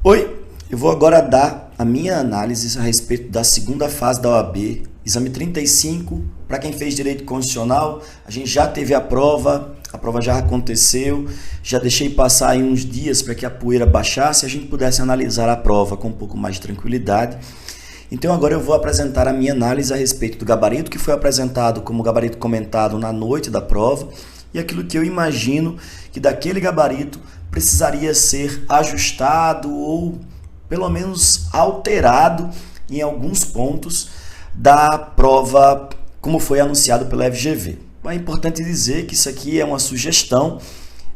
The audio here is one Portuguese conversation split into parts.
Oi, eu vou agora dar a minha análise a respeito da segunda fase da OAB, exame 35. Para quem fez direito constitucional, a gente já teve a prova já aconteceu, já deixei passar aí uns dias para que a poeira baixasse e a gente pudesse analisar a prova com um pouco mais de tranquilidade. Então agora eu vou apresentar a minha análise a respeito do gabarito que foi apresentado como gabarito comentado na noite da prova e aquilo que eu imagino que daquele gabarito precisaria ser ajustado ou pelo menos alterado em alguns pontos da prova como foi anunciado pela FGV. É importante dizer que isso aqui é uma sugestão,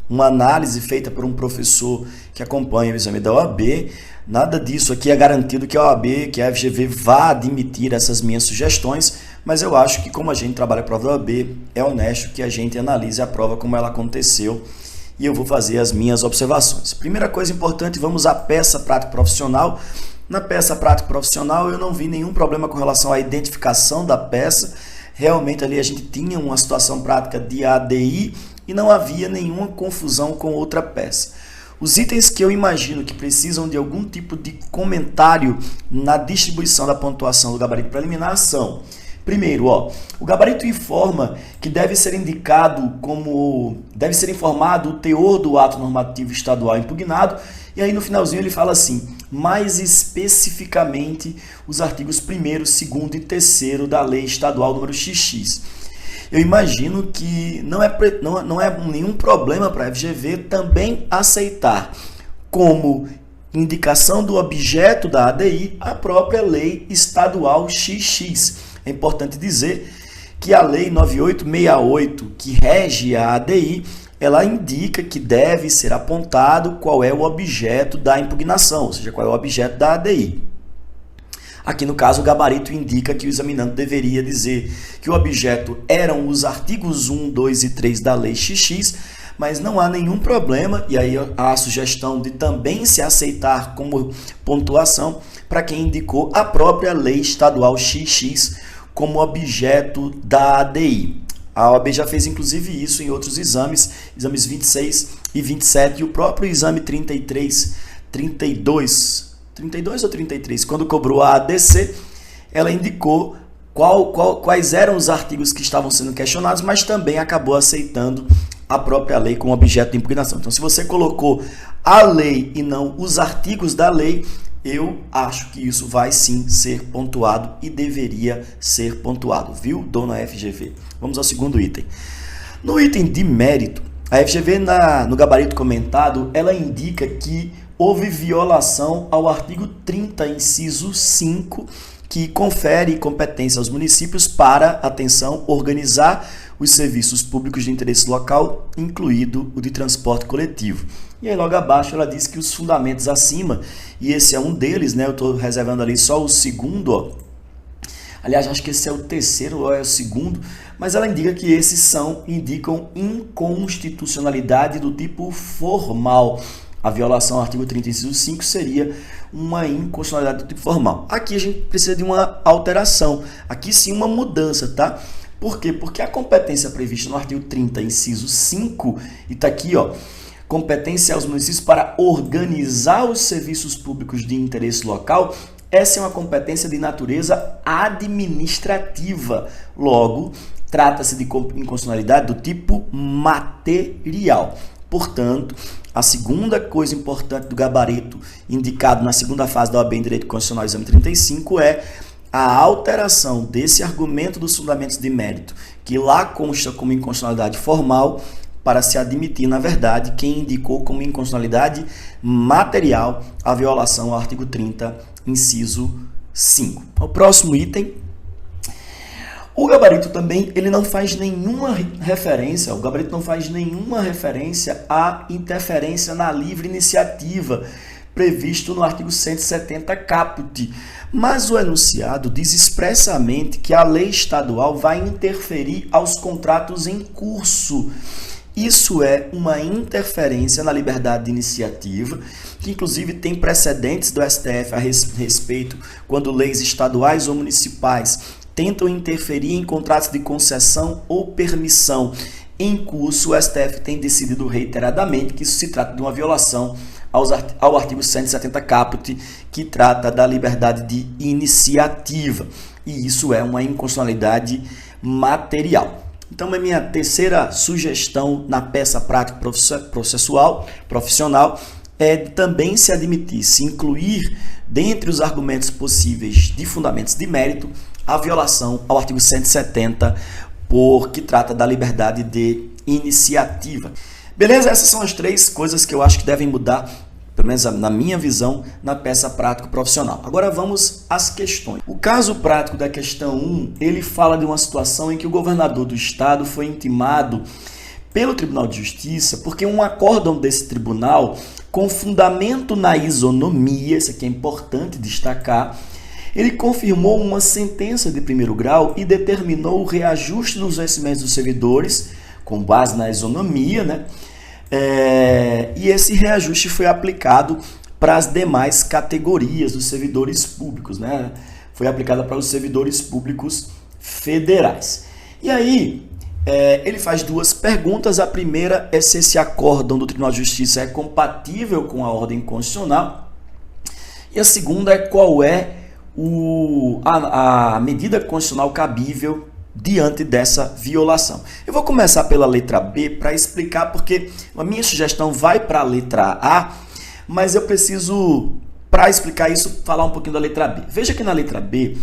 uma análise feita por um professor que acompanha o exame da OAB. Nada disso aqui é garantido que a OAB, que a FGV vá admitir essas minhas sugestões, mas eu acho que como a gente trabalha a prova da OAB, é honesto que a gente analise a prova como ela aconteceu e eu vou fazer as minhas observações. Primeira coisa importante, vamos à peça prática profissional. Na peça prática profissional eu não vi nenhum problema com relação à identificação da peça. Realmente ali a gente tinha uma situação prática de ADI e não havia nenhuma confusão com outra peça. Os itens que eu imagino que precisam de algum tipo de comentário na distribuição da pontuação do gabarito preliminar são: primeiro, o gabarito informa que deve ser informado o teor do ato normativo estadual impugnado, e aí no finalzinho ele fala assim: mais especificamente os artigos 1º, 2º e 3º da Lei Estadual número XX. Eu imagino que não é nenhum problema para a FGV também aceitar como indicação do objeto da ADI a própria Lei Estadual XX. É importante dizer que a Lei 9868, que rege a ADI, ela indica que deve ser apontado qual é o objeto da impugnação, ou seja, qual é o objeto da ADI. Aqui no caso o gabarito indica que o examinando deveria dizer que o objeto eram os artigos 1, 2 e 3 da Lei XX, mas não há nenhum problema, e aí há a sugestão de também se aceitar como pontuação para quem indicou a própria Lei Estadual XX como objeto da ADI. A OAB já fez inclusive isso em outros exames 26 e 27, e o próprio exame 32 ou 33, quando cobrou a ADC, ela indicou quais eram os artigos que estavam sendo questionados, mas também acabou aceitando a própria lei como objeto de impugnação. Então, se você colocou a lei e não os artigos da lei, eu acho que isso vai sim ser pontuado e deveria ser pontuado, viu, dona FGV? Vamos ao segundo item. No item de mérito, a FGV, no gabarito comentado, ela indica que houve violação ao artigo 30, inciso 5, que confere competência aos municípios para, atenção, organizar os serviços públicos de interesse local, incluído o de transporte coletivo. E aí logo abaixo ela diz que os fundamentos acima, e esse é um deles, né? Eu estou reservando ali só o segundo, aliás, acho que esse é o terceiro ou é o segundo, mas ela indica que esses indicam inconstitucionalidade do tipo formal. A violação ao artigo 30, inciso 5 seria uma inconstitucionalidade do tipo formal. Aqui a gente precisa de uma alteração, aqui sim uma mudança, tá? Por quê? Porque a competência prevista no artigo 30, inciso 5, e está aqui, competência aos municípios para organizar os serviços públicos de interesse local, essa é uma competência de natureza administrativa. Logo, trata-se de inconstitucionalidade do tipo material. Portanto, a segunda coisa importante do gabarito indicado na segunda fase da OAB em Direito Constitucional, exame 35, é a alteração desse argumento dos fundamentos de mérito, que lá consta como inconstitucionalidade formal, para se admitir, na verdade, quem indicou como inconstitucionalidade material a violação ao artigo 30, inciso 5. O próximo item. O gabarito também, ele não faz nenhuma referência, à interferência na livre iniciativa, previsto no artigo 170 caput. Mas o enunciado diz expressamente que a lei estadual vai interferir aos contratos em curso. Isso é uma interferência na liberdade de iniciativa, que inclusive tem precedentes do STF a respeito quando leis estaduais ou municipais tentam interferir em contratos de concessão ou permissão em curso. O STF tem decidido reiteradamente que isso se trata de uma violação ao artigo 170 caput, que trata da liberdade de iniciativa. E isso é uma inconstitucionalidade material. Então, a minha terceira sugestão na peça prática profissional é também se admitir, se incluir dentre os argumentos possíveis de fundamentos de mérito a violação ao artigo 170, que trata da liberdade de iniciativa. Beleza? Essas são as três coisas que eu acho que devem mudar, pelo menos na minha visão, na peça prático-profissional. Agora vamos às questões. O caso prático da questão 1, ele fala de uma situação em que o governador do estado foi intimado pelo Tribunal de Justiça porque um acórdão desse tribunal, com fundamento na isonomia, isso aqui é importante destacar, ele confirmou uma sentença de primeiro grau e determinou o reajuste dos vencimentos dos servidores, com base na isonomia, né? E esse reajuste foi aplicado para as demais categorias dos servidores públicos, né? Foi aplicado para os servidores públicos federais. E aí, ele faz duas perguntas. A primeira é se esse acórdão do Tribunal de Justiça é compatível com a ordem constitucional. E a segunda é qual é a medida constitucional cabível diante dessa violação. Eu vou começar pela letra B para explicar, porque a minha sugestão vai para a letra A, mas eu preciso, para explicar isso, falar um pouquinho da letra B. Veja que na letra B,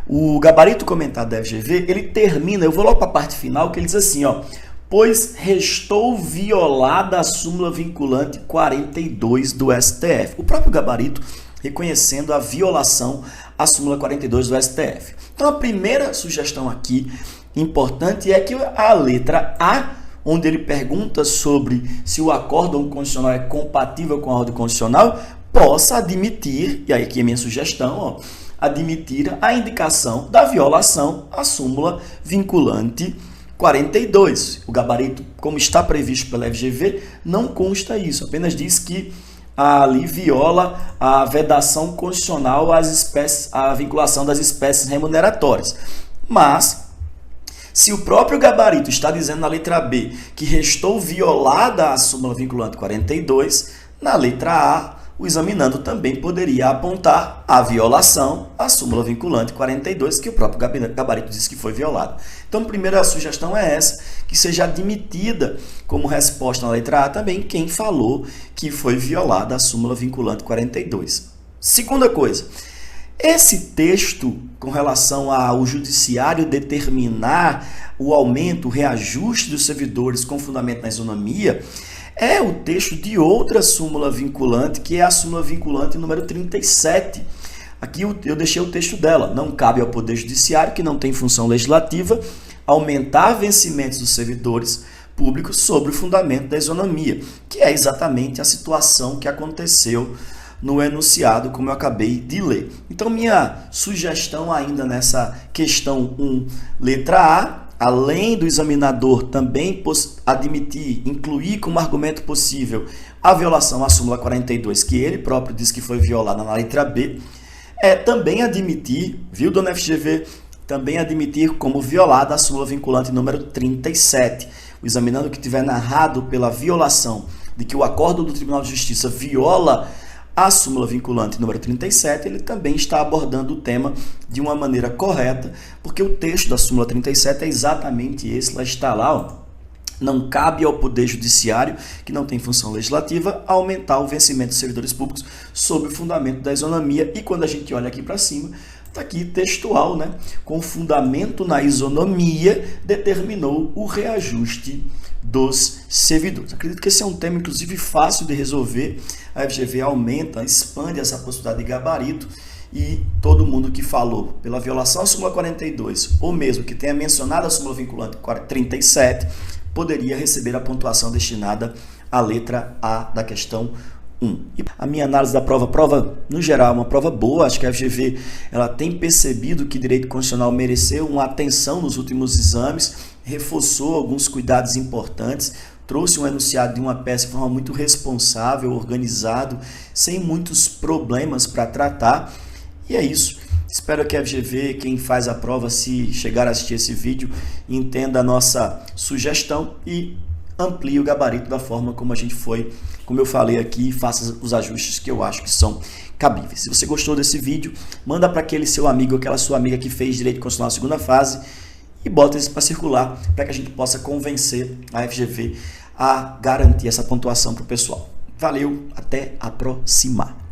o gabarito comentado da FGV, ele termina, eu vou logo para a parte final, que ele diz assim, ó, pois restou violada a súmula vinculante 42 do STF. O próprio gabarito reconhecendo a violação à súmula 42 do STF. Então, a primeira sugestão aqui importante é que a letra A, onde ele pergunta sobre se o acórdão constitucional é compatível com a ordem constitucional, possa admitir, e aí aqui é a minha sugestão, ó, admitir a indicação da violação à súmula vinculante 42. O gabarito, como está previsto pela FGV, não consta isso, apenas diz que ali viola a vedação constitucional às espécies, a vinculação das espécies remuneratórias. Mas, se o próprio gabarito está dizendo na letra B que restou violada a súmula vinculante 42, na letra A, o examinando também poderia apontar a violação à súmula vinculante 42, que o próprio gabarito disse que foi violada. Então, a primeira sugestão é essa, que seja admitida como resposta na letra A também quem falou que foi violada a súmula vinculante 42. Segunda coisa, esse texto com relação ao judiciário determinar o aumento, o reajuste dos servidores com fundamento na isonomia, é o texto de outra súmula vinculante, que é a súmula vinculante número 37. Aqui eu deixei o texto dela. Não cabe ao Poder Judiciário, que não tem função legislativa, aumentar vencimentos dos servidores públicos sobre o fundamento da isonomia, que é exatamente a situação que aconteceu no enunciado, como eu acabei de ler. Então, minha sugestão ainda nessa questão 1, letra A, além do examinador também admitir, incluir como argumento possível a violação à súmula 42, que ele próprio diz que foi violada na letra B, também admitir, viu, dona FGV, também admitir como violada a súmula vinculante número 37. O examinando que tiver narrado pela violação de que o acórdão do Tribunal de Justiça viola a súmula vinculante número 37, ele também está abordando o tema de uma maneira correta, porque o texto da súmula 37 é exatamente esse, lá está lá, ó. Não cabe ao Poder Judiciário, que não tem função legislativa, aumentar o vencimento dos servidores públicos sob o fundamento da isonomia. E quando a gente olha aqui para cima, está aqui textual, né? Com fundamento na isonomia, determinou o reajuste dos servidores. Acredito que esse é um tema, inclusive, fácil de resolver. A FGV aumenta, expande essa possibilidade de gabarito e todo mundo que falou pela violação à súmula 42, ou mesmo que tenha mencionado a súmula vinculante 37, poderia receber a pontuação destinada à letra A da questão 1. E a minha análise da prova no geral, é uma prova boa. Acho que a FGV ela tem percebido que direito constitucional mereceu uma atenção nos últimos exames, reforçou alguns cuidados importantes, trouxe um enunciado de uma peça de forma muito responsável, organizado, sem muitos problemas para tratar. E é isso. Espero que a FGV, quem faz a prova, se chegar a assistir esse vídeo, entenda a nossa sugestão e amplie o gabarito da forma como a gente foi, como eu falei aqui, e faça os ajustes que eu acho que são cabíveis. Se você gostou desse vídeo, manda para aquele seu amigo, aquela sua amiga que fez Direito Constitucional segunda fase e bota isso para circular, para que a gente possa convencer a FGV a garantir essa pontuação para o pessoal. Valeu, até a próxima!